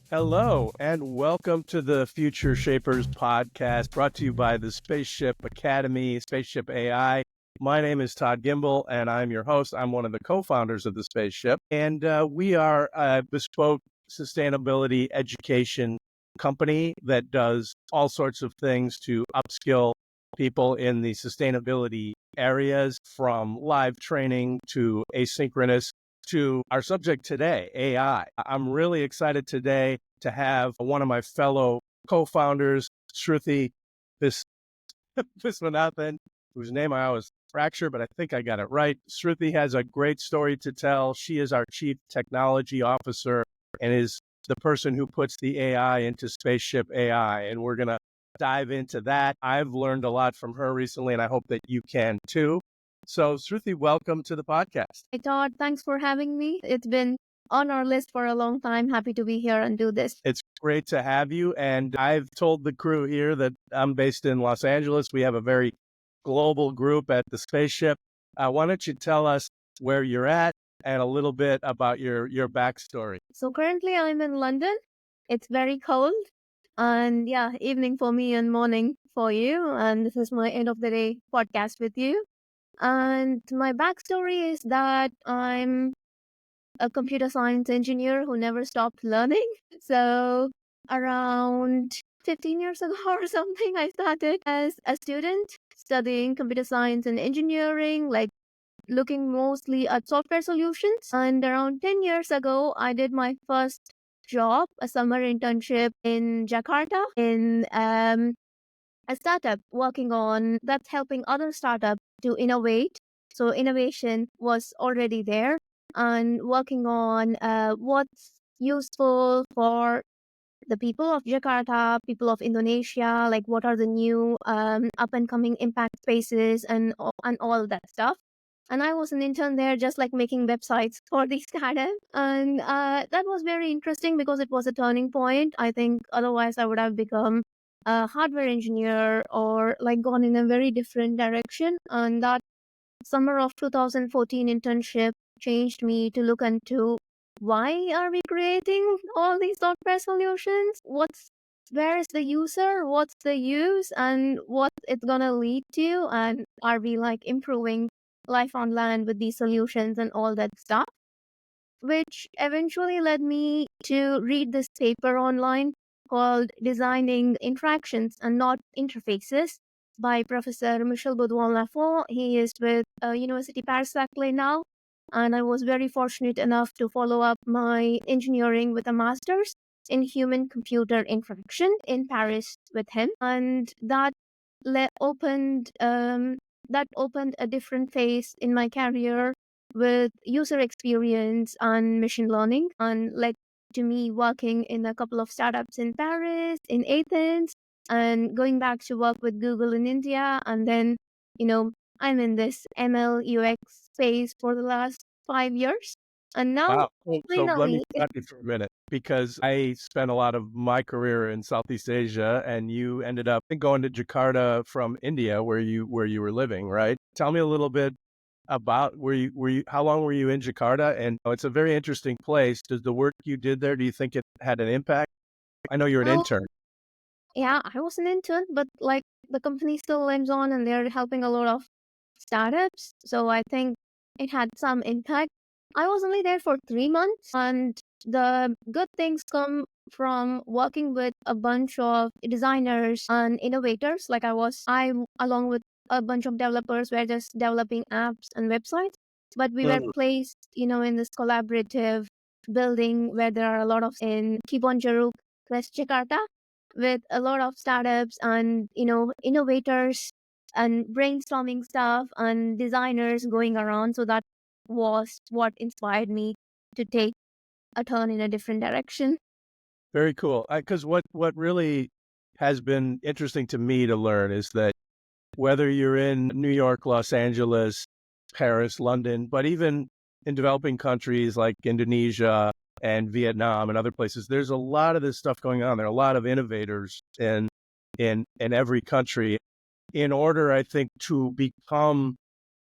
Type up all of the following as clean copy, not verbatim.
Hello, and welcome to the Future Shapers podcast brought to you by the Spaceship Academy, Spaceship AI. My name is Todd Gimble, and I'm your host. I'm one of the co-founders of the Spaceship, and we are a bespoke sustainability education company that does all sorts of things to upskill people in the sustainability areas, from live training to asynchronous to our subject today, AI. I'm really excited today to have one of my fellow co-founders, Sruthi Viswanathan, whose name I always fracture, but I think I got it right. Sruthi has a great story to tell. She is our Chief Technology Officer and is the person who puts the AI into Spaceship AI. And we're going to dive into that. I've learned a lot from her recently, and I hope that you can too. So, Sruthi, welcome to the podcast. Hey, Todd, thanks for having me. It's been on our list for a long time. Happy to be here and do this. It's great to have you. And I've told the crew here that I'm based in Los Angeles. We have a very global group at the Spaceship. Why don't you tell us where you're at and a little bit about your backstory? So currently I'm in London. It's very cold. And yeah, evening for me and morning for you. And this is my end of the day podcast with you. And my backstory is that I'm a computer science engineer who never stopped learning. So around 15 years ago or something, I started as a student studying computer science and engineering, like looking mostly at software solutions. And around 10 years ago, I did my first job, a summer internship in Jakarta in a startup working on that's helping other startups to innovate. So innovation was already there and working on what's useful for the people of Jakarta, people of Indonesia, like what are the new up and coming impact spaces and all that stuff. And I was an intern there, just like making websites for the startup. And that was very interesting because it was a turning point. I think otherwise I would have become a hardware engineer or like gone in a very different direction. And that summer of 2014 internship changed me to look into why are we creating all these software solutions? Where is the user? What's the use and what it's gonna lead to? And are we like improving life on land with these solutions and all that stuff? Which eventually led me to read this paper online called Designing Interactions and Not Interfaces by Professor Michel Baudouin-Lafont. He is with University Paris-Saclay now, and I was very fortunate enough to follow up my engineering with a master's in human-computer interaction in Paris with him, and that opened a different phase in my career with user experience and machine learning, and led to me working in a couple of startups in Paris, in Athens, and going back to work with Google in India. And then, I'm in this ML UX space for the last 5 years. And now, Wow. So let me finally, stop you for a minute because I spent a lot of my career in Southeast Asia, and you ended up going to Jakarta from India, where you were living, right? Tell me a little bit about how long were you in Jakarta? And it's a very interesting place. Does the work you did there, do you think it had an impact? I know you're an well, intern. yeah, I was an intern, but like the company still lives on and they're helping a lot of startups. So I think it had some impact. I was only there for 3 months, and the good things come from working with a bunch of designers and innovators. Like I, along with a bunch of developers, were just developing apps and websites. But we were Mm. placed, in this collaborative building where there are a lot of in Kebonjeruk, West Jakarta, with a lot of startups and innovators and brainstorming stuff and designers going around. So that was what inspired me to take a turn in a different direction. Very cool. Because what really has been interesting to me to learn is that whether you're in New York, Los Angeles, Paris, London, but even in developing countries like Indonesia and Vietnam and other places, there's a lot of this stuff going on. There are a lot of innovators in every country. In order, I think, to become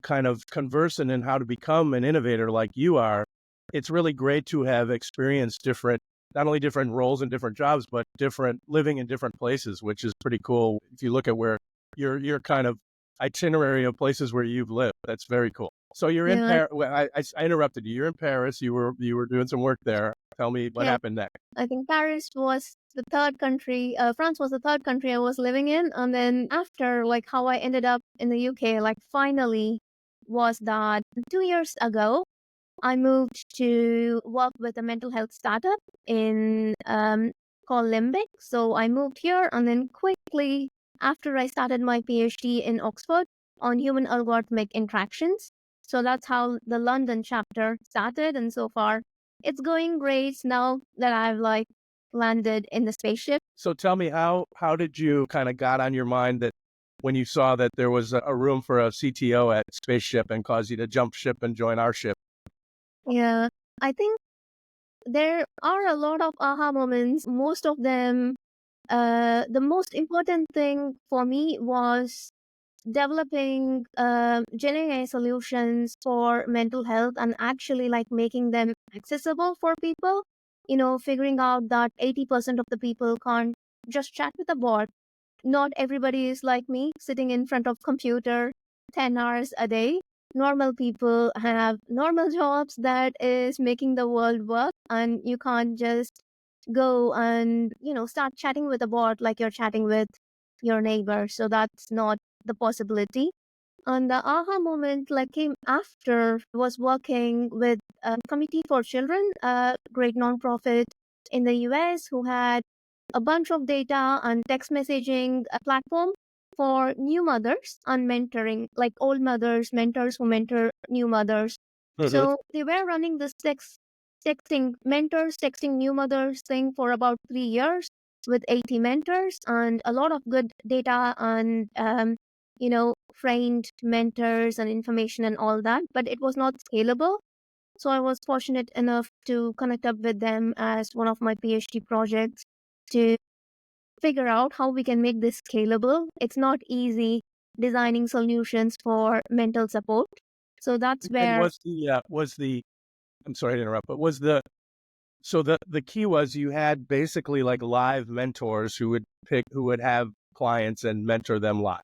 kind of conversant in how to become an innovator like you are, it's really great to have experienced different not only different roles and different jobs, but different living in different places, which is pretty cool. If you look at where your kind of itinerary of places where you've lived, that's very cool. So you're in Yeah, Paris. I interrupted you. You're in Paris. You were doing some work there. Tell me what yeah. happened next. I think Paris was the third country. France was the third country I was living in, and then after, like, how I ended up in the UK, like, finally, was that 2 years ago I moved to work with a mental health startup in called Limbic. So I moved here, and then quickly after I started my PhD in Oxford on human algorithmic interactions. So that's how the London chapter started, and so far it's going great now that I've like landed in the spaceship. So tell me how did you kind of got on your mind that when you saw that there was a room for a CTO at Spaceship and caused you to jump ship and join our ship? Yeah, I think there are a lot of aha moments. Most of them, the most important thing for me was developing Gen AI solutions for mental health and actually like making them accessible for people. Figuring out that 80% of the people can't just chat with a bot. Not everybody is like me, sitting in front of computer 10 hours a day. Normal people have normal jobs that is making the world work, and you can't just go and start chatting with a bot like you're chatting with your neighbor. So that's not the possibility. And the aha moment like came after was working with Committee for Children, a great nonprofit in the US who had a bunch of data and text messaging platform for new mothers and mentoring, like old mothers, mentors who mentor new mothers. Hmm. So they were running this texting mentors, texting new mothers thing for about 3 years with 80 mentors and a lot of good data and trained mentors and information and all that, but it was not scalable. So I was fortunate enough to connect up with them as one of my PhD projects to figure out how we can make this scalable. It's not easy designing solutions for mental support. So that's And where, was the I'm sorry to interrupt, but was the key was you had basically like live mentors who would have clients and mentor them live.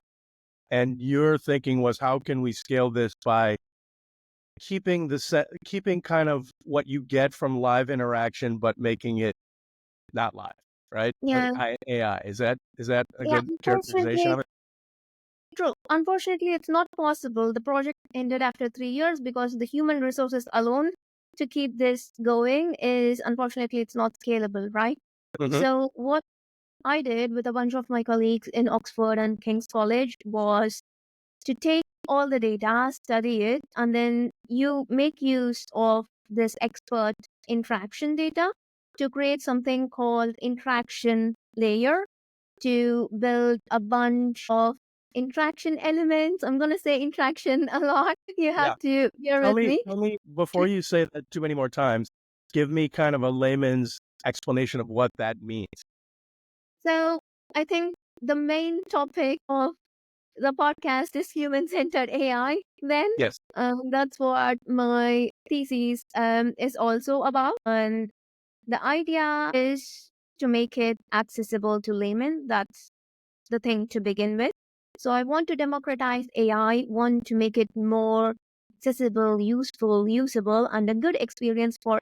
And your thinking was, how can we scale this by keeping kind of what you get from live interaction, but making it not live, right? yeah, AI. Is that a yeah, good characterization unfortunately, of it? true. Unfortunately, it's not possible. The project ended after 3 years because the human resources alone to keep this going is unfortunately it's not scalable, right? Hmm. So what I did with a bunch of my colleagues in Oxford and King's College was to take all the data, study it, and then you make use of this expert interaction data to create something called interaction layer to build a bunch of interaction elements. I'm going to say interaction a lot. You have Yeah. to bear Tell with me, me. tell me before you say that too many more times, give me kind of a layman's explanation of what that means. So I think the main topic of the podcast is human centered AI. Then Yes. that's what my thesis is also about. And the idea is to make it accessible to laymen. That's the thing to begin with. So I want to democratize AI, want to make it more accessible, useful, usable, and a good experience for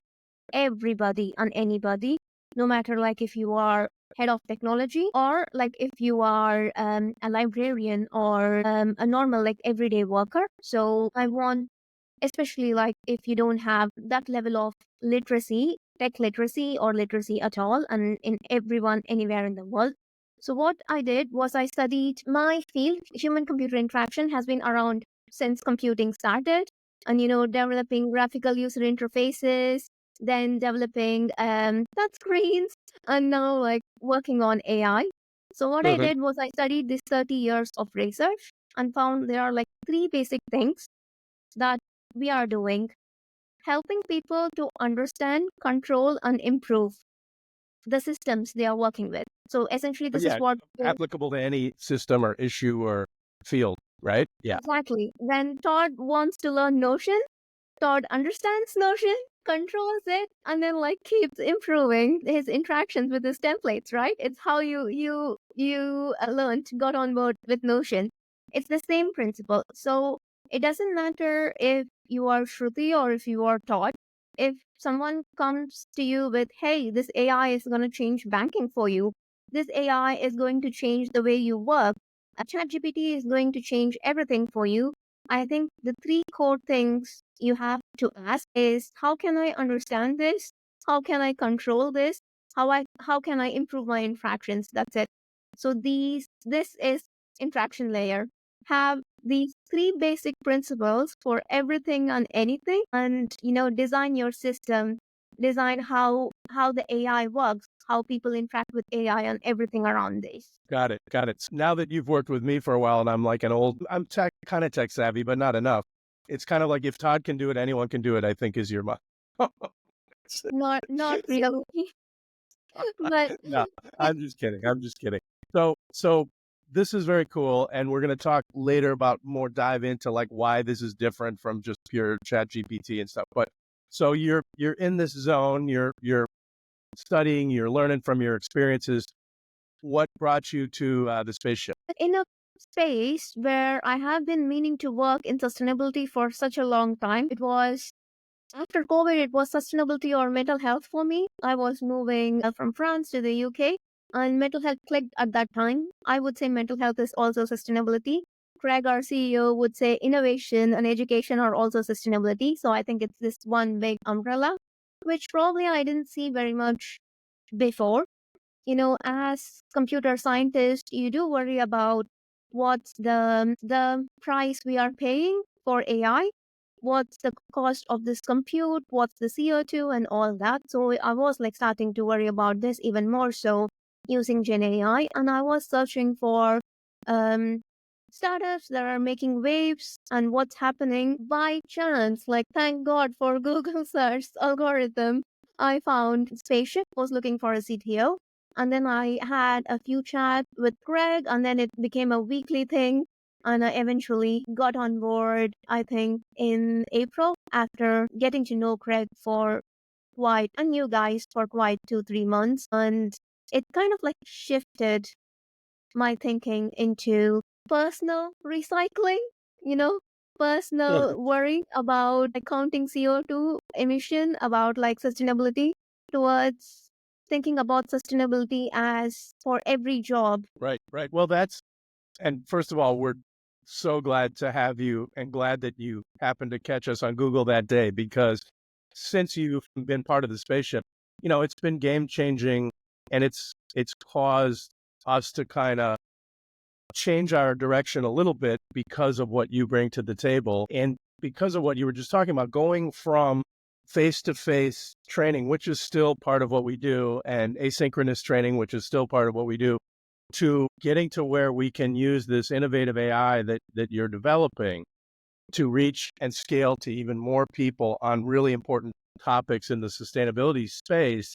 everybody and anybody, no matter like if you are head of technology or like if you are a librarian or a normal like everyday worker. So I want, especially like if you don't have that level of literacy, tech literacy or literacy at all, and in everyone anywhere in the world. So what I did was I studied my field. Human computer interaction has been around since computing started, and developing graphical user interfaces, then developing touch screens, and now like working on AI. So what I Hmm. did was I studied this 30 years of research and found there are like three basic things that we are doing, helping people to understand, control, and improve the systems they are working with. So essentially, this is Yeah, what applicable to any system or issue or field, right? Yeah. exactly. When Todd wants to learn Notion, Todd understands Notion. controls it and then like keeps improving his interactions with his templates, right? It's how you learned, got on board with Notion. It's the same principle. So it doesn't matter if you are Shruti or if you are Todd. If someone comes to you with, hey, this AI is going to change banking for you, this AI is going to change the way you work, ChatGPT is going to change everything for you. I think the three core things you have to ask is, how can I understand this? How can I control this? How can I improve my interactions? That's it. So this is interaction layer. Have these three basic principles for everything and anything, and design your system, design how the AI works, how people interact with AI and everything around this. Got it. Got it. Now that you've worked with me for a while and I'm kind of tech savvy, but not enough. It's kind of like if Todd can do it, anyone can do it, I think is your motto. Not really. But No, I'm just kidding. I'm just kidding. So this is very cool. And we're going to talk later about more dive into like why this is different from just pure chat GPT and stuff. But so you're in this zone, you're studying, you're learning from your experiences. What brought you to the spaceship? in a space where I have been meaning to work in sustainability for such a long time, it was after COVID, it was sustainability or mental health for me. I was moving from France to the UK, and mental health clicked at that time. I would say mental health is also sustainability. Craig, our CEO, would say innovation and education are also sustainability. So I think it's this one big umbrella, which probably I didn't see very much before. As computer scientists, you do worry about what's the price we are paying for AI, what's the cost of this compute, what's the CO2 and all that. So I was like starting to worry about this even more so using Gen AI, and I was searching for um startups that are making waves and what's happening by chance. Like, thank God for Google search algorithm. I found Spaceship was looking for a CTO, and then I had a few chats with Greg, and then it became a weekly thing. And I eventually got on board, I think, in April after getting to know Greg for quite, and you guys for quite 2-3 months. And it kind of like shifted my thinking into personal recycling, you know, Mhm. personal worry about accounting CO2 emission, about like sustainability, towards thinking about sustainability as for every job. Right, right. Well, and first of all, we're so glad to have you and glad that you happened to catch us on Google that day because since you've been part of the spaceship, it's been game changing and it's caused us to kind of change our direction a little bit because of what you bring to the table and because of what you were just talking about, going from face to face training, which is still part of what we do, and asynchronous training, which is still part of what we do, to getting to where we can use this innovative AI that you're developing to reach and scale to even more people on really important topics in the sustainability space.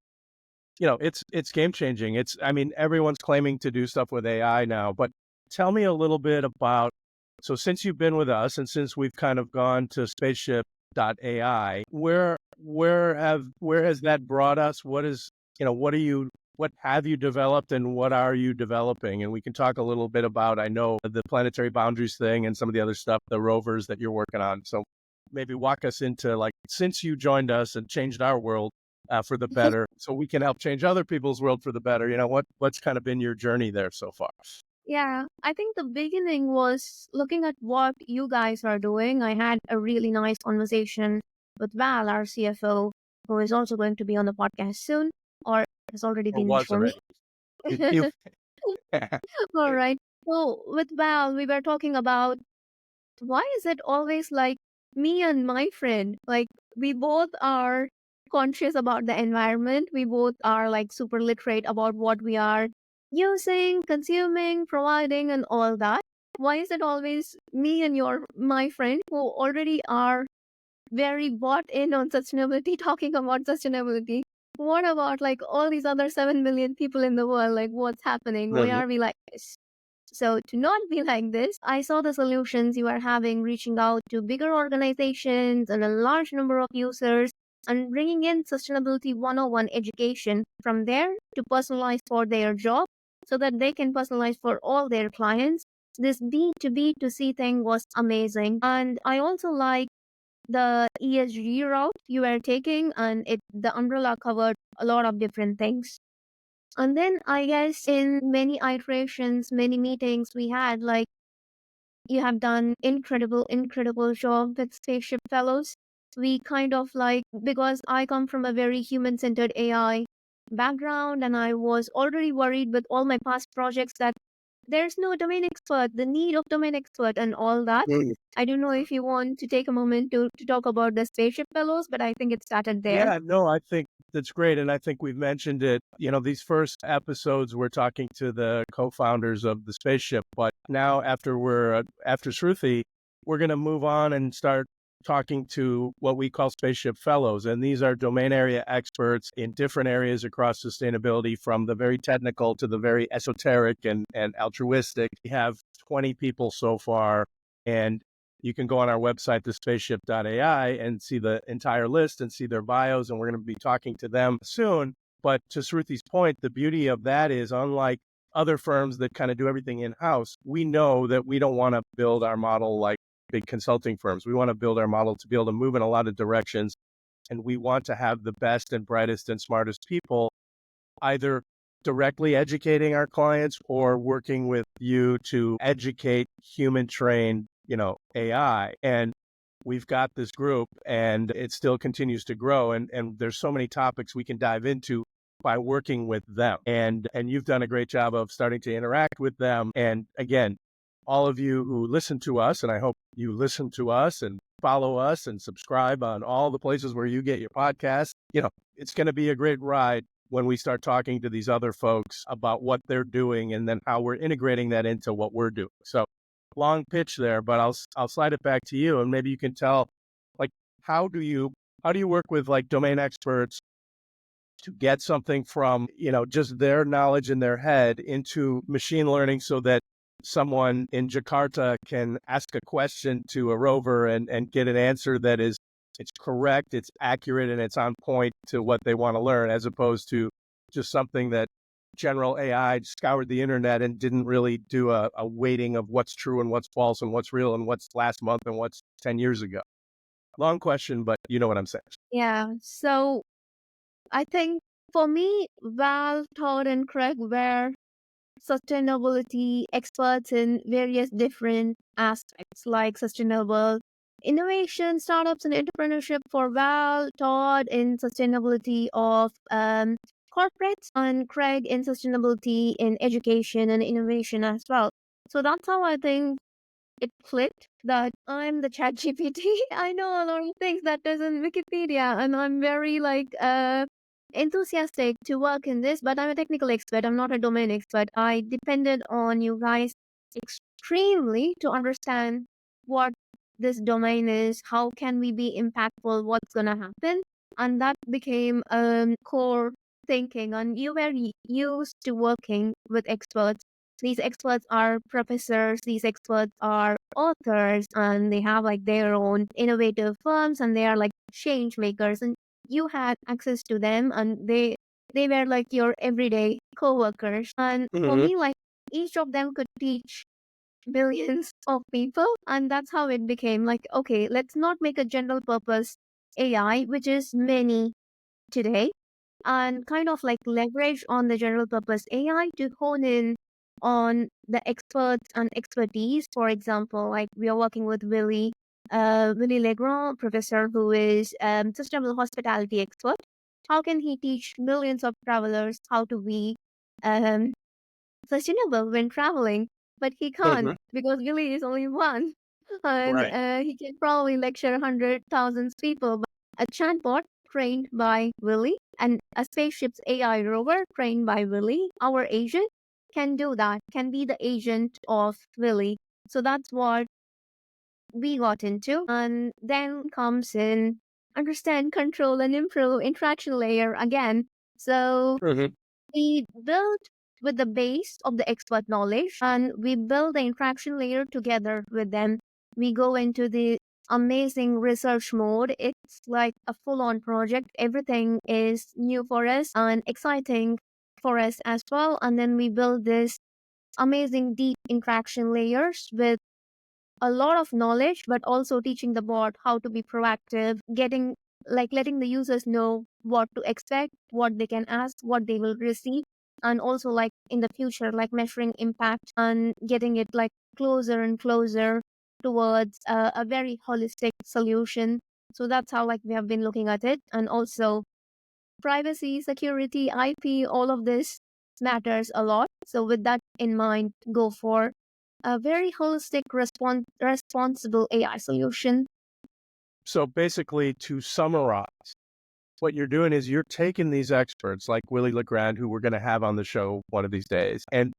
It's game changing. I mean, everyone's claiming to do stuff with AI now, but tell me a little bit about, so since you've been with us and since we've kind of gone to spaceship AI, where has that brought us? What have you developed and what are you developing? And we can talk a little bit about, I know, the planetary boundaries thing and some of the other stuff, the rovers that you're working on. So maybe walk us into like, since you joined us and changed our world for the better, so we can help change other people's world for the better. What's kind of been your journey there so far? Yeah, I think the beginning was looking at what you guys are doing. I had a really nice conversation with Val, our CFO, who is also going to be on the podcast soon, or has already Or been was informed. already? You- All right. So with Val, we were talking about why is it always like me and my friend? Like, we both are conscious about the environment. We both are like super literate about what we are using, consuming, providing, and all that. Why is it always me and my friend who already are very bought in on sustainability, talking about sustainability? What about like all these other 7 million people in the world? Like, what's happening? Why Mhm. are we like this? So, to not be like this, I saw the solutions you are having reaching out to bigger organizations and a large number of users. and bringing in sustainability 101 education from there to personalize for their job so that they can personalize for all their clients. This B2B to C thing was amazing. And I also like the ESG route you were taking, and the umbrella covered a lot of different things. And then I guess in many iterations, many meetings we had, like, you have done incredible job with Spaceship Fellows. We kind of like, because I come from a very human-centered AI background, and I was already worried with all my past projects that there's no domain expert, the need of domain expert and all that. I don't know if you want to take a moment to talk about the Spaceship Fellows, but I think it started there. Yeah, no, I think that's great. And I think we've mentioned it. These first episodes, we're talking to the co-founders of the spaceship. But now after Sruthi, we're going to move on and start talking to what we call spaceship fellows. And these are domain area experts in different areas across sustainability, from the very technical to the very esoteric and altruistic. We have 20 people so far. And you can go on our website, thespaceship.ai, and see the entire list and see their bios. And we're going to be talking to them soon. But to Sruthi's point, the beauty of that is, unlike other firms that kind of do everything in-house, we know that we don't want to build our model like big consulting firms. We want to build our model to be able to move in a lot of directions. And we want to have the best and brightest and smartest people either directly educating our clients or working with you to educate human-trained AI. And we've got this group, and it still continues to grow. And there's so many topics we can dive into by working with them. And you've done a great job of starting to interact with them. And again, all of you who listen to us, and I hope you listen to us and follow us and subscribe on all the places where you get your podcasts. It's going to be a great ride when we start talking to these other folks about what they're doing and then how we're integrating that into what we're doing. So, long pitch there, but I'll slide it back to you, and maybe you can tell, like, how do you work with like domain experts to get something from just their knowledge in their head into machine learning, so that someone in Jakarta can ask a question to a rover and get an answer that is, it's correct, it's accurate, and it's on point to what they want to learn, as opposed to just something that general AI scoured the internet and didn't really do a weighting of what's true and what's false and what's real and what's last month and what's 10 years ago. Long question, but you know what I'm saying. Yeah. So I think for me, Val, Todd, and Craig were sustainability experts in various different aspects, like sustainable innovation, startups, and entrepreneurship for Val, Todd in sustainability of corporates, and Craig in sustainability in education and innovation as well. So that's how I think it clicked that I'm the chat GPT. I know a lot of things that doesn't Wikipedia, and I'm very enthusiastic to work in this, but I'm a technical expert. I'm not a domain expert. I depended on you guys extremely to understand what this domain is, how can we be impactful, what's going to happen. And that became core thinking. And you were used to working with experts. These experts are professors, these experts are authors, and they have like their own innovative firms, and they are like change makers. And you had access to them, and they were like your everyday co-workers. And for me, like, each of them could teach billions of people, and that's how it became like, okay, let's not make a general purpose AI, which is many today, and kind of like leverage on the general purpose AI to hone in on the experts and expertise. For example, like, we are working with Willie Legrand, professor who is sustainable hospitality expert. How can he teach millions of travelers how to be sustainable when traveling? But he can't, because Willie is only one. And Right. he can probably lecture 100,000 people. But a chatbot trained by Willie and a spaceship's AI rover trained by Willie, our agent, can do that, can be the agent of Willie. So that's what we got into. And then comes in understand, control, and improve interaction layer again. So we build with the base of the expert knowledge, and we build the interaction layer together with them. We go into the amazing research mode. It's like a full-on project. Everything is new for us and exciting for us as well. And then we build this amazing deep interaction layers with a lot of knowledge, but also teaching the bot how to be proactive, getting letting the users know what to expect, what they can ask, what they will receive, and also like in the future, like measuring impact and getting it like closer and closer towards a very holistic solution. So that's how like we have been looking at it, and also privacy, security, IP, all of this matters a lot. So with that in mind, go for a very holistic, responsible AI solution. So basically, to summarize, what you're doing is you're taking these experts like Willie LeGrand, who we're going to have on the show one of these days, and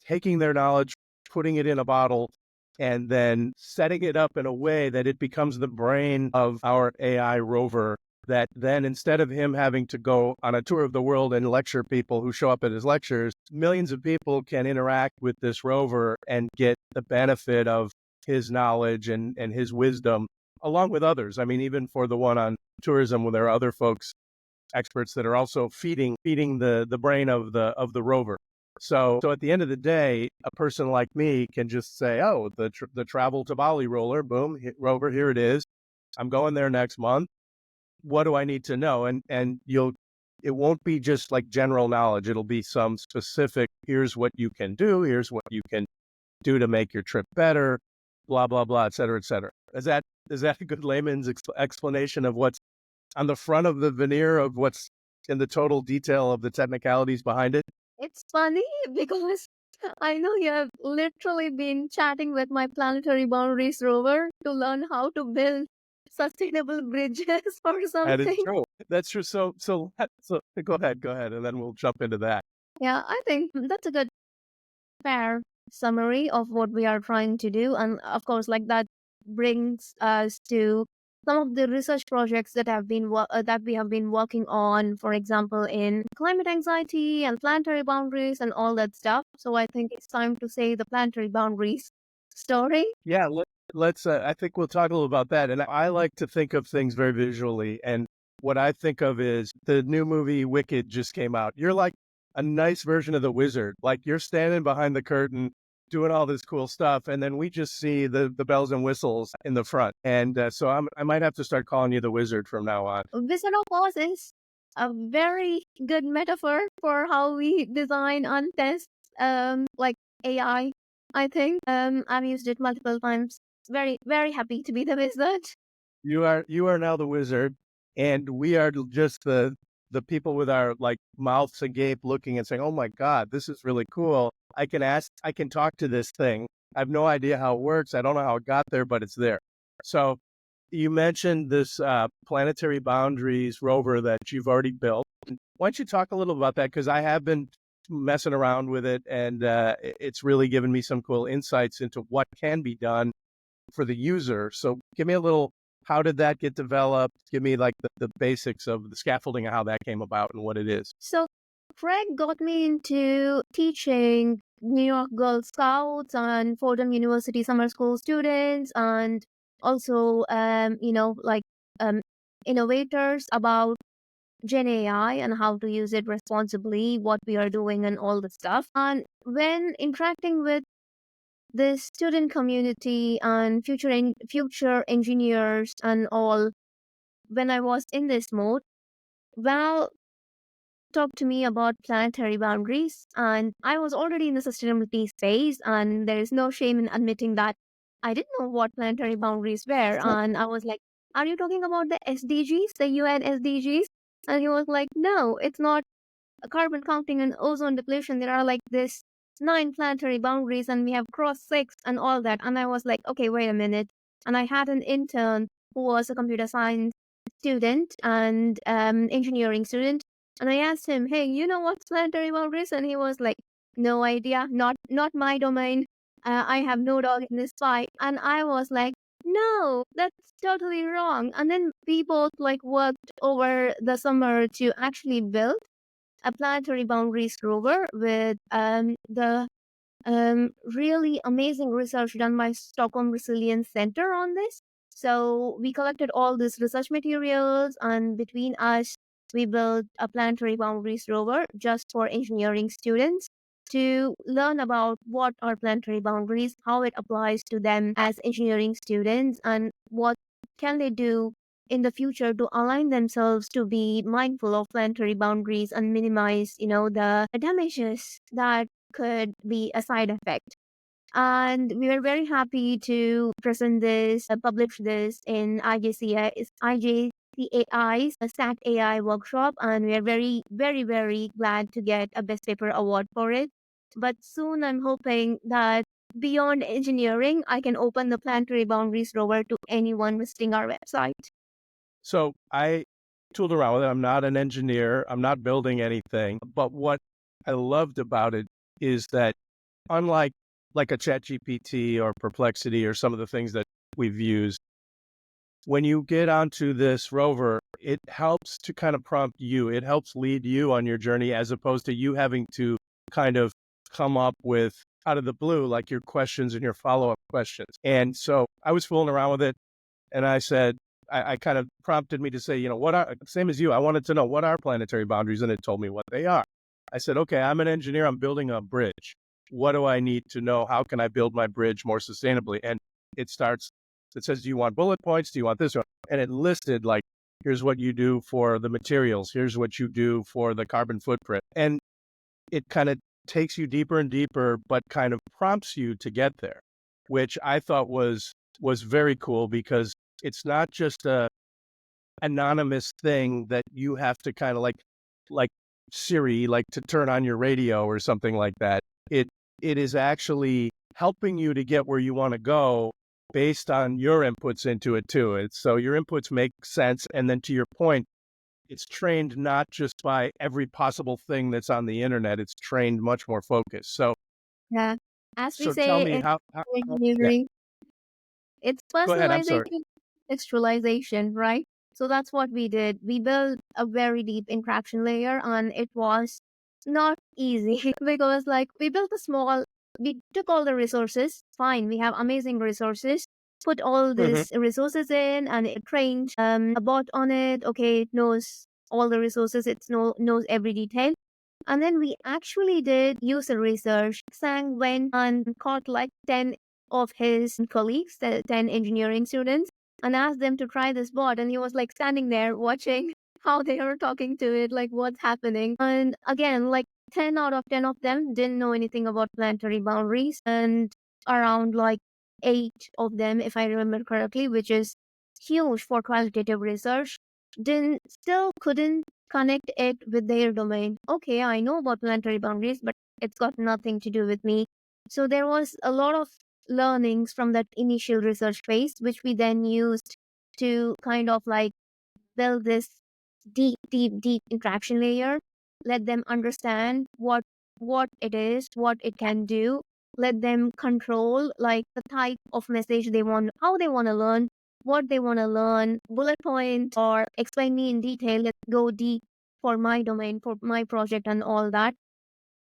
taking their knowledge, putting it in a bottle, and then setting it up in a way that it becomes the brain of our AI rover. That then instead of him having to go on a tour of the world and lecture people who show up at his lectures, millions of people can interact with this rover and get the benefit of his knowledge and his wisdom along with others. I mean, even for the one on tourism, where there are other folks, experts that are also feeding the brain of the rover. So at the end of the day, a person like me can just say, oh, the travel to Bali roller, boom, rover, here it is. I'm going there next month. What do I need to know? And it won't be just like general knowledge. It'll be some specific, here's what you can do, here's what you can do to make your trip better, blah, blah, blah, et cetera, et cetera. Is that a good layman's explanation of what's on the front of the veneer of what's in the total detail of the technicalities behind it? It's funny because I know you have literally been chatting with my planetary boundaries rover to learn how to build sustainable bridges or That is something. true. That's true. So go ahead, and then we'll jump into that. Yeah, I think that's a good, fair summary of what we are trying to do. And of course, like that brings us to some of the research projects that that we have been working on, for example, in climate anxiety and planetary boundaries and all that stuff. So I think it's time to say the planetary boundaries story. Yeah, let's. I think we'll talk a little about that. And I like to think of things very visually. And what I think of is the new movie Wicked just came out. You're like a nice version of the wizard. Like you're standing behind the curtain doing all this cool stuff, and then we just see the bells and whistles in the front. And so I might have to start calling you the wizard from now on. Wizard of Oz is a very good metaphor for how we design and test like AI. I think I've used it multiple times. Very, very happy to be the wizard. You are now the wizard, and we are just the people with our like mouths agape, looking and saying, "Oh my God, this is really cool. I can talk to this thing. I have no idea how it works. I don't know how it got there, but it's there." So you mentioned this planetary boundaries rover that you've already built. Why don't you talk a little about that? Because I have been messing around with it, and it's really given me some cool insights into what can be done for the user. So give me a little, how did that get developed? Give me like the basics of the scaffolding of how that came about and what it is. So Craig got me into teaching New York Girl Scouts and Fordham University summer school students, and also um, innovators about Gen AI and how to use it responsibly, what we are doing, and all the stuff. And when interacting with the student community and future engineers and all, when I was in this mode, Val talked to me about planetary boundaries, and I was already in the sustainability space, and there is no shame in admitting that I didn't know what planetary boundaries were, and I was like, "Are you talking about the SDGs, the UN SDGs?" And he was like, "No, it's not carbon counting and ozone depletion. There are like this 9 planetary boundaries, and we have crossed 6 and all that." And I was like, "Okay, wait a minute." And I had an intern who was a computer science student and engineering student, and I asked him, "Hey, you know what's planetary boundaries?" And he was like, "No idea. Not my domain. I have no dog in this fight." And I was like, "No, that's totally wrong." And then we both like worked over the summer to actually build a planetary boundaries rover with the really amazing research done by Stockholm Resilience Center on this. So we collected all these research materials, and between us, we built a planetary boundaries rover just for engineering students to learn about what are planetary boundaries, how it applies to them as engineering students, and what can they do in the future to align themselves to be mindful of planetary boundaries and minimize, the damages that could be a side effect. And we were very happy to present this, publish this in IJCAI's SAT AI workshop, and we are very, very, very glad to get a Best Paper award for it. But soon I'm hoping that beyond engineering, I can open the Planetary Boundaries rover to anyone visiting our website. So I tooled around with it. I'm not an engineer. I'm not building anything. But what I loved about it is that unlike like a ChatGPT or Perplexity or some of the things that we've used, when you get onto this rover, it helps to kind of prompt you. It helps lead you on your journey as opposed to you having to kind of come up with out of the blue, like your questions and your follow-up questions. And so I was fooling around with it and I said, I kind of prompted me to say, what are, same as you, I wanted to know what are planetary boundaries, and it told me what they are. I said, okay, I'm an engineer, I'm building a bridge. What do I need to know? How can I build my bridge more sustainably? And it says, do you want bullet points? Do you want this? And it listed like, here's what you do for the materials. Here's what you do for the carbon footprint. And it kind of takes you deeper and deeper, but kind of prompts you to get there, which I thought was very cool because it's not just a anonymous thing that you have to kind of like Siri, like to turn on your radio or something like that. It is actually helping you to get where you want to go based on your inputs into it too. It's so your inputs make sense. And then to your point, it's trained not just by every possible thing that's on the internet. It's trained much more focused. So, Yeah. As we so tell say me in yeah, engineering, it's go ahead. I'm sorry. personalization, textualization, right? So that's what we did. We built a very deep interaction layer, and it was not easy because, like, we took all the resources. Fine, we have amazing resources. Put all Hmm. these resources in, and it trained a bot on it. Okay, it knows all the resources. Knows every detail. And then we actually did user research. Sang went and caught like 10 of his colleagues, the 10 engineering students, and asked them to try this bot. And he was like standing there watching how they were talking to it, like what's happening. And again, like 10 out of 10 of them didn't know anything about planetary boundaries. And around like 8 of them, if I remember correctly, which is huge for qualitative research, didn't still couldn't connect it with their domain. Okay, I know about planetary boundaries, but it's got nothing to do with me. So there was a lot of learnings from that initial research phase, which we then used to kind of like build this deep, deep, deep interaction layer, let them understand what it is, what it can do, let them control like the type of message they want, how they want to learn, what they want to learn, bullet point, or explain me in detail. Let's go deep for my domain, for my project and all that.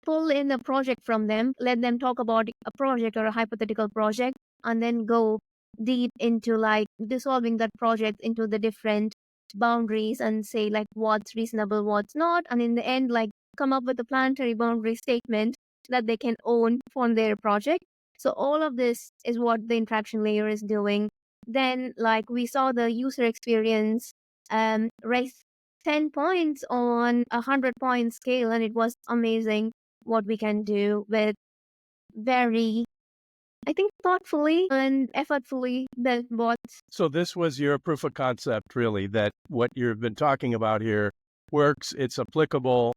Pull in a project from them, let them talk about a project or a hypothetical project, and then go deep into like dissolving that project into the different boundaries and say like what's reasonable, what's not, and in the end like come up with a planetary boundary statement that they can own for their project. So all of this is what the interaction layer is doing. Then like we saw the user experience raise 10 points on a 100-point scale, and it was amazing what we can do with very, I think, thoughtfully and effortfully built bots. So this was your proof of concept, really, that what you've been talking about here works. It's applicable.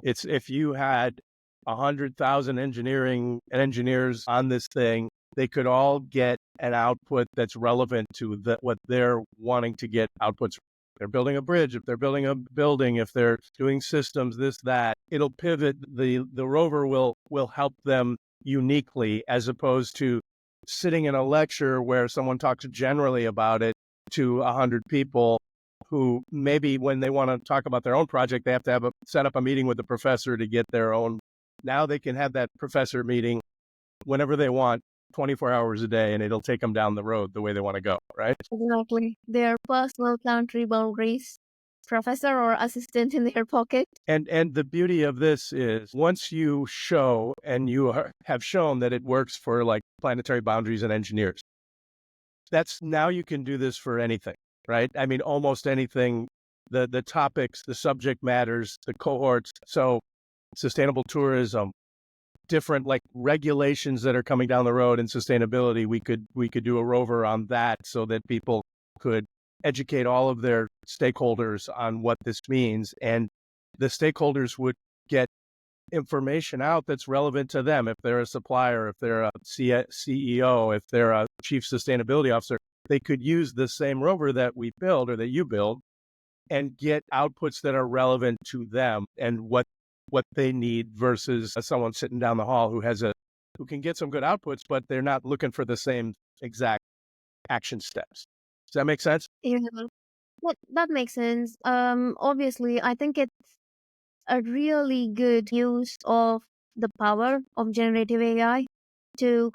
It's if you had 100,000 engineers on this thing, they could all get an output that's relevant to what they're wanting to get outputs. They're building a bridge, if they're building a building, if they're doing systems, this, that, it'll pivot. The rover will help them uniquely, as opposed to sitting in a lecture where someone talks generally about it to 100 people who maybe when they want to talk about their own project, they have to set up a meeting with the professor to get their own. Now they can have that professor meeting whenever they want 24 hours a day and it'll take them down the road the way they want to go, right? Exactly. Their personal planetary boundaries, professor or assistant in their pocket. And the beauty of this is once you show and have shown that it works for like planetary boundaries and engineers, that's now you can do this for anything, right? I mean, almost anything, the topics, the subject matters, the cohorts. So sustainable tourism, different like regulations that are coming down the road in sustainability. We could do a rover on that so that people could educate all of their stakeholders on what this means. And the stakeholders would get information out that's relevant to them. If they're a supplier, if they're a CEO, if they're a chief sustainability officer, they could use the same rover that we build or that you build and get outputs that are relevant to them and what they need versus someone sitting down the hall who can get some good outputs, but they're not looking for the same exact action steps. Does that make sense? Yeah, that makes sense. Obviously, I think it's a really good use of the power of generative AI to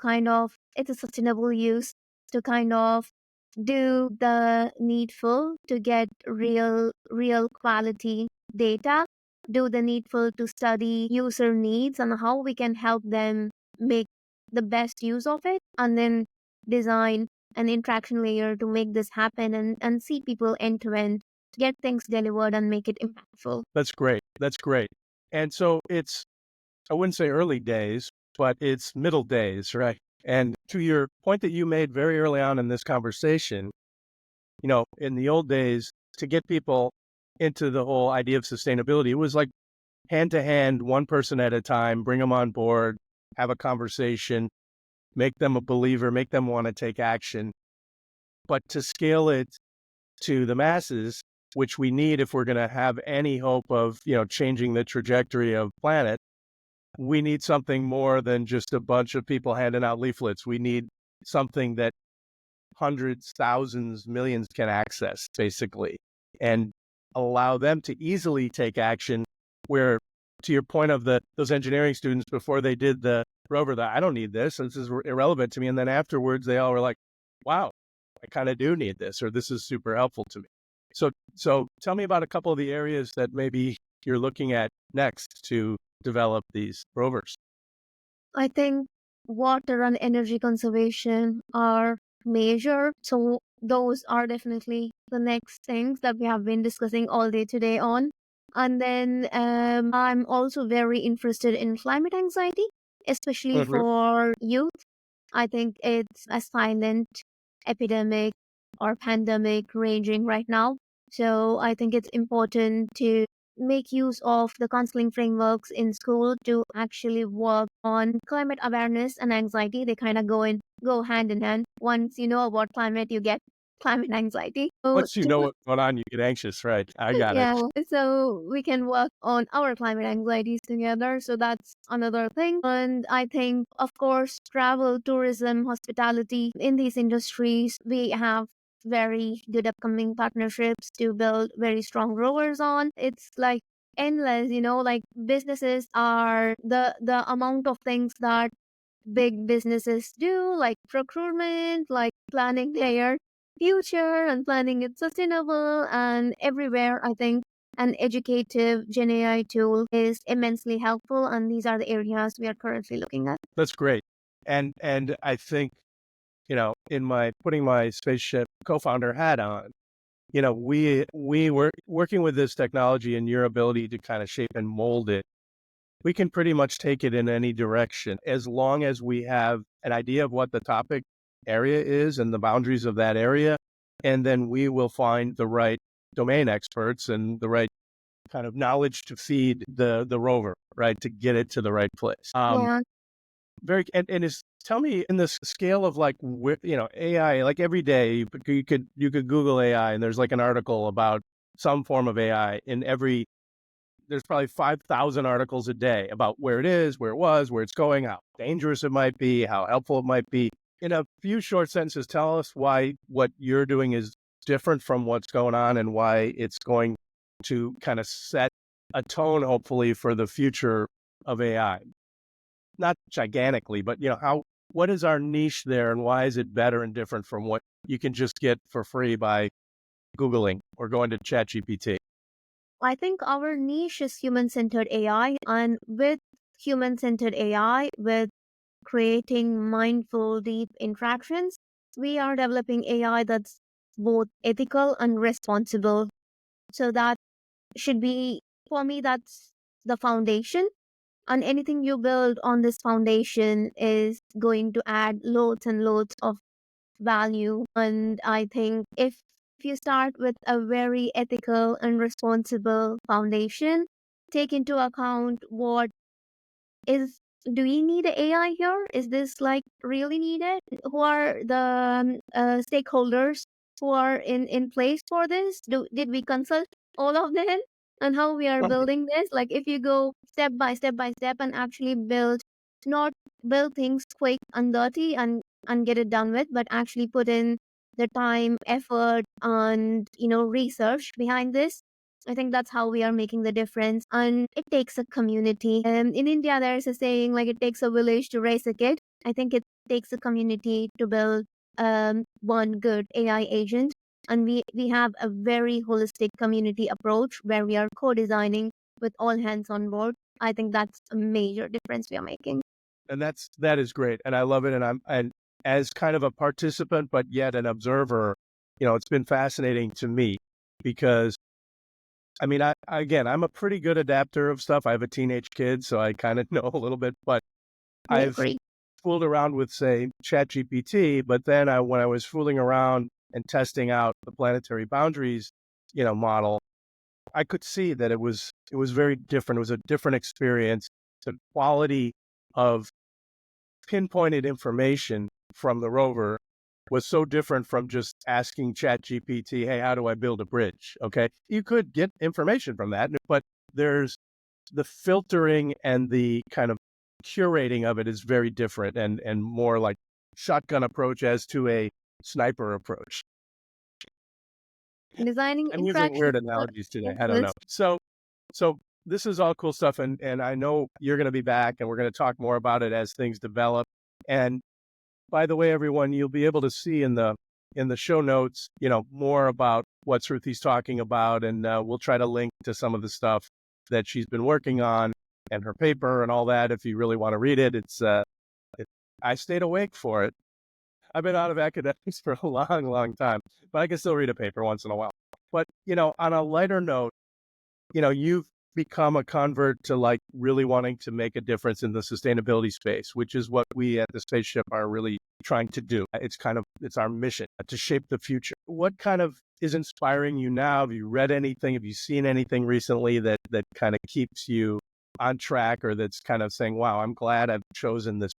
it's a sustainable use to kind of do the needful to get real quality data, do the needful to study user needs and how we can help them make the best use of it, and then design an interaction layer to make this happen and see people end to end, get things delivered and make it impactful. That's great. That's great. And so I wouldn't say early days, but it's middle days, right? And to your point that you made very early on in this conversation, in the old days, to get people into the whole idea of sustainability, it was like hand to hand, one person at a time, bring them on board, have a conversation, make them a believer, make them want to take action. But to scale it to the masses, which we need if we're going to have any hope of, changing the trajectory of planet, we need something more than just a bunch of people handing out leaflets. We need something that hundreds, thousands, millions can access, basically, and allow them to easily take action. Where, to your point of those engineering students before they did the rover, that I don't need this is irrelevant to me. And then afterwards, they all were like, wow, I kind of do need this, or this is super helpful to me. So tell me about a couple of the areas that maybe you're looking at next to develop these rovers. I think water and energy conservation are major. So those are definitely the next things that we have been discussing all day today on. And then I'm also very interested in climate anxiety, especially Mhm. for youth. I think it's a silent epidemic or pandemic raging right now. So I think it's important to make use of the counseling frameworks in school to actually work on climate awareness and anxiety. They kind of go hand in hand. Once you know about climate, you get climate anxiety. So Once you know what's going on, you get anxious, right? I got it. yeah, so we can work on our climate anxieties together. So that's another thing. And I think, of course, travel, tourism, hospitality, in these industries, we have very good upcoming partnerships to build very strong rovers on. It's like endless, like businesses are the amount of things that big businesses do, like procurement, like planning their future and planning it sustainable. And everywhere, I think an educative Gen AI tool is immensely helpful. And these are the areas we are currently looking at. That's great. And I think, in my putting my spaceship co-founder hat on, we were working with this technology and your ability to kind of shape and mold it. We can pretty much take it in any direction as long as we have an idea of what the topic area is and the boundaries of that area. And then we will find the right domain experts and the right kind of knowledge to feed the rover, right, to get it to the right place. Yeah. And tell me in this scale of like, AI, like every day you could Google AI and there's like an article about some form of AI there's probably 5,000 articles a day about where it is, where it was, where it's going, how dangerous it might be, how helpful it might be. In a few short sentences, tell us why what you're doing is different from what's going on and why it's going to kind of set a tone, hopefully, for the future of AI. Not gigantically, but what is our niche there, and why is it better and different from what you can just get for free by Googling or going to ChatGPT? I think our niche is human-centered AI, and with human-centered AI, with creating mindful, deep interactions, we are developing AI that's both ethical and responsible. So that should be, for me, that's the foundation. And anything you build on this foundation is going to add loads and loads of value. And I think if you start with a very ethical and responsible foundation, take into account what is, do we need AI here? Is this like really needed? Who are the stakeholders who are in place for this? Did we consult all of them and how we are Right. building this? Like if you go step by step by step and actually build, not build things quick and dirty and get it done with, but actually put in the time, effort, and research behind this. I think that's how we are making the difference. And it takes a community. In India, there's a saying like it takes a village to raise a kid. I think it takes a community to build one good AI agent. And we have a very holistic community approach where we are co-designing with all hands on board. I think that's a major difference we are making. And that is great, and I love it. And as kind of a participant, but yet an observer, it's been fascinating to me because I mean, I'm a pretty good adapter of stuff. I have a teenage kid, so I kind of know a little bit, but I I've agree. fooled around with, say, ChatGPT, but then when I was fooling around and testing out the planetary boundaries, model, I could see that it was very different. It was a different experience. The quality of pinpointed information from the rover was so different from just asking ChatGPT, hey, how do I build a bridge? Okay. You could get information from that, but there's the filtering and the kind of curating of it is very different and more like shotgun approach as to a sniper approach. Designing I'm using interaction weird for analogies today. I don't know. endless. So this is all cool stuff, and I know you're going to be back, and we're going to talk more about it as things develop. And by the way, everyone, you'll be able to see in the show notes, more about what Sruthi's talking about, and we'll try to link to some of the stuff that she's been working on and her paper and all that. If you really want to read it, I stayed awake for it. I've been out of academics for a long, long time, but I can still read a paper once in a while. But on a lighter note, you've become a convert to like really wanting to make a difference in the sustainability space, which is what we at the spaceship are really trying to do. It's our mission to shape the future. What kind of is inspiring you now? Have you read anything? Have you seen anything recently that kind of keeps you on track, or that's kind of saying, wow, I'm glad I've chosen this?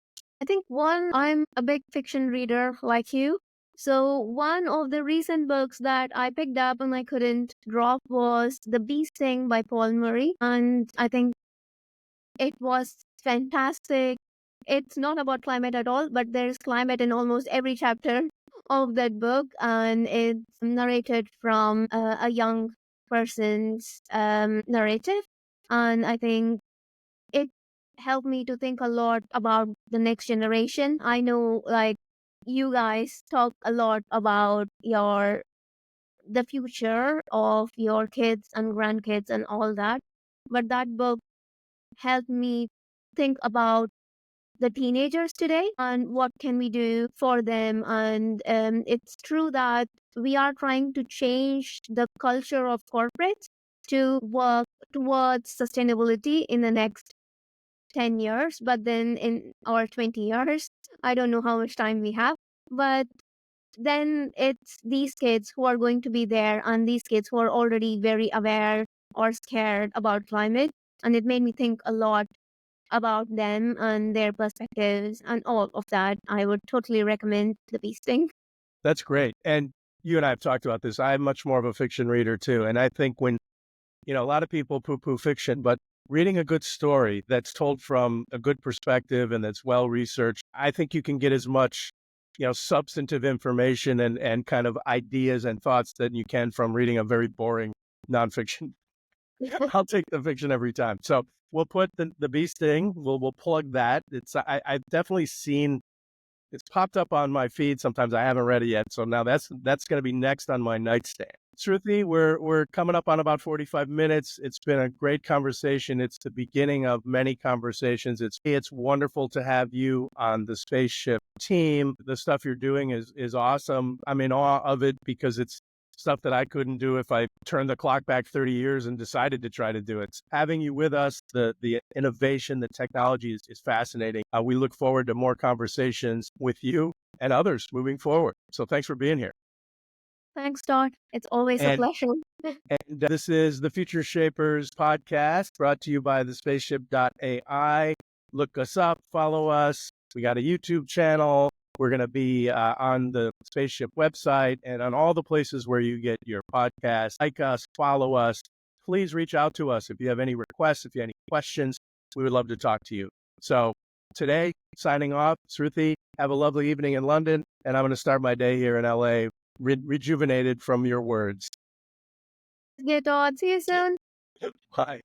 I think one, I'm a big fiction reader like you. So one of the recent books that I picked up and I couldn't drop was The Bee Sting by Paul Murray. And I think it was fantastic. It's not about climate at all, but there's climate in almost every chapter of that book. And it's narrated from a young person's narrative. And I think it helped me to think a lot about the next generation. I know, like, you guys talk a lot about the future of your kids and grandkids and all that, but that book helped me think about the teenagers today and what can we do for them. And it's true that we are trying to change the culture of corporates to work towards sustainability in the next 10 years, but then in our 20 years, I don't know how much time we have, but then it's these kids who are going to be there and these kids who are already very aware or scared about climate. And it made me think a lot about them and their perspectives and all of that. I would totally recommend The Beasting. That's great. And you and I have talked about this. I'm much more of a fiction reader too. And I think when a lot of people poo-poo fiction, but reading a good story that's told from a good perspective and that's well researched, I think you can get as much, substantive information and kind of ideas and thoughts that you can from reading a very boring nonfiction. I'll take the fiction every time. So we'll put the bee sting. We'll plug that. I've definitely seen It's popped up on my feed. Sometimes I haven't read it yet. So now that's going to be next on my nightstand. Sruthi, we're coming up on about 45 minutes. It's been a great conversation. It's the beginning of many conversations. It's wonderful to have you on the Spaceship team. The stuff you're doing is awesome. I'm in awe of it because it's stuff that I couldn't do if I turned the clock back 30 years and decided to try to do it. Having you with us, the innovation, the technology is fascinating. We look forward to more conversations with you and others moving forward. So thanks for being here. Thanks, Todd. It's always a pleasure. And this is the Future Shapers podcast brought to you by the Spaceship.ai. Look us up, follow us. We got a YouTube channel. We're going to be on the Spaceship website and on all the places where you get your podcast. Like us, follow us. Please reach out to us if you have any requests, if you have any questions. We would love to talk to you. So today, signing off, Sruthi, have a lovely evening in London, and I'm going to start my day here in LA, rejuvenated from your words. Okay, Todd. See you soon. Bye.